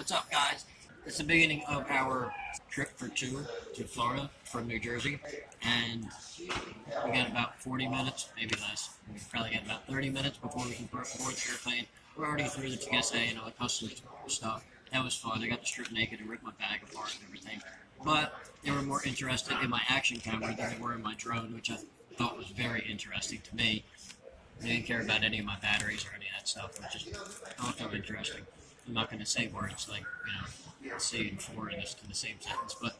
What's up, guys? It's the beginning of our trip for two to Florida from New Jersey, and we got about 40 minutes, maybe less. We probably got about 30 minutes before we can board the airplane. We're already through the TSA and all the customs stuff. That was fun. I got to strip naked and rip my bag apart and everything. But they were more interested in my action camera than they were in my drone, which I thought was very interesting to me. They didn't care about any of my batteries or any of that stuff, which is also interesting. I'm not going to say words like, C and 4 in the same sentence, but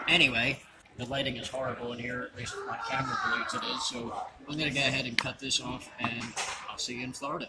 anyway, the lighting is horrible in here, at least my camera believes it is, so I'm going to go ahead and cut this off, and I'll see you in Florida.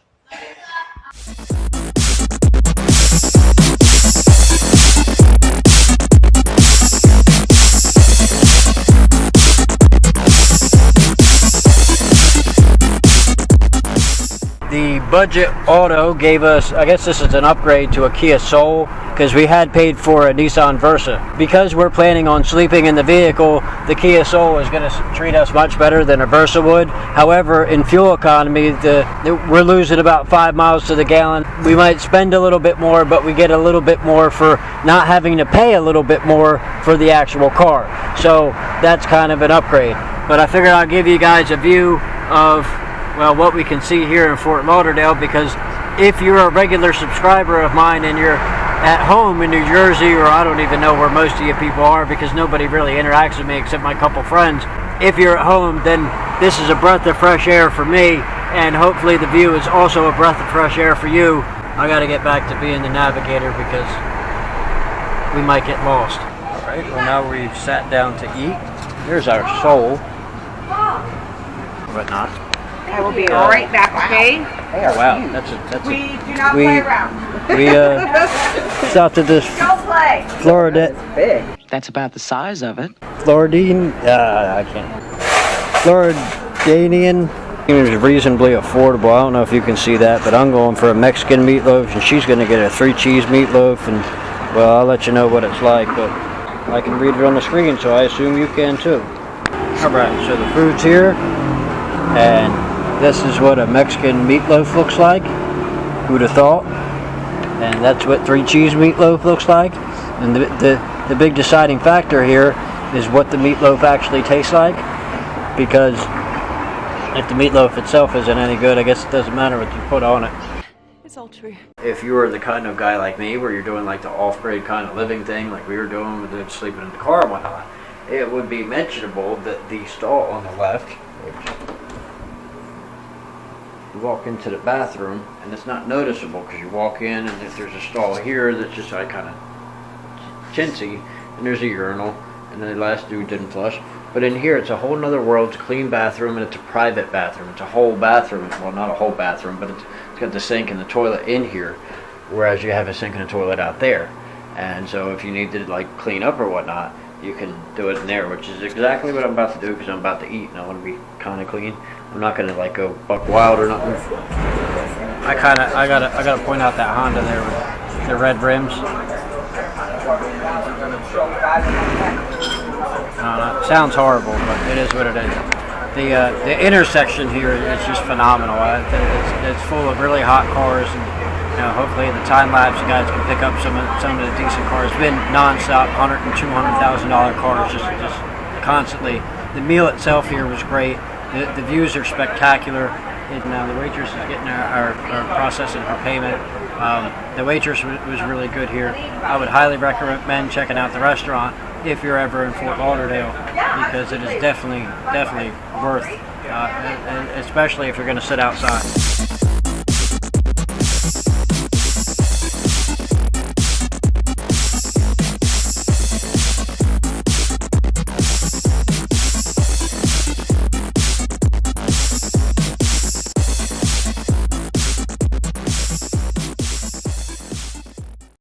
The Budget Auto gave us, I guess this is an upgrade to a Kia Soul, because we had paid for a Nissan Versa. Because we're planning on sleeping in the vehicle, the Kia Soul is going to treat us much better than a Versa would. However, in fuel economy, we're losing about 5 miles to the gallon. We might spend a little bit more, but we get a little bit more for not having to pay a little bit more for the actual car. So that's kind of an upgrade. But I figured I'll give you guys a view of what we can see here in Fort Lauderdale, because if you're a regular subscriber of mine and you're at home in New Jersey, or I don't even know where most of you people are because nobody really interacts with me except my couple friends. If you're at home, then this is a breath of fresh air for me, and hopefully the view is also a breath of fresh air for you. I got to get back to being the navigator because we might get lost. Alright, well now we've sat down to eat. Here's our Soul. But not. I will be right back, okay? Oh, wow, we do not play around. We stopped at this Florida. Big. That's about the size of it. Floridian, Floridian. It was reasonably affordable. I don't know if you can see that, but I'm going for a Mexican meatloaf, and she's going to get a 3-cheese meatloaf, and well, I'll let you know what it's like, but I can read it on the screen, so I assume you can too. Alright, so the food's here, and this is what a Mexican meatloaf looks like. Who'd have thought? And that's what 3-cheese meatloaf looks like. And the big deciding factor here is what the meatloaf actually tastes like. Because if the meatloaf itself isn't any good, I guess it doesn't matter what you put on it. It's all true. If you were the kind of guy like me, where you're doing like the off-grid kind of living thing, like we were doing with the sleeping in the car and whatnot, it would be mentionable that the stall on the left, you walk into the bathroom, and it's not noticeable because you walk in, and if there's a stall here that's just like kind of chintzy, and there's a urinal, and then the last dude didn't flush. But in here, it's a whole nother world. It's a clean bathroom, and it's a private bathroom. It's a whole bathroom. Well, not a whole bathroom, but it's got the sink and the toilet in here, whereas you have a sink and a toilet out there. And so if you need to like clean up or whatnot, you can do it in there, which is exactly what I'm about to do, because I'm about to eat and I want to be kind of clean. I'm not gonna like go buck wild or nothing. I gotta point out that Honda there with the red rims. It sounds horrible, but it is what it is. The intersection here is just phenomenal. It's full of really hot cars, and hopefully in the time lapse you guys can pick up some of the decent cars. It's been non-stop $100,000 and $200,000 cars just constantly. The meal itself here was great. The views are spectacular. And the waitress is getting our processing her payment. The waitress was really good here. I would highly recommend checking out the restaurant if you're ever in Fort Lauderdale, because it is definitely worth, especially if you're going to sit outside.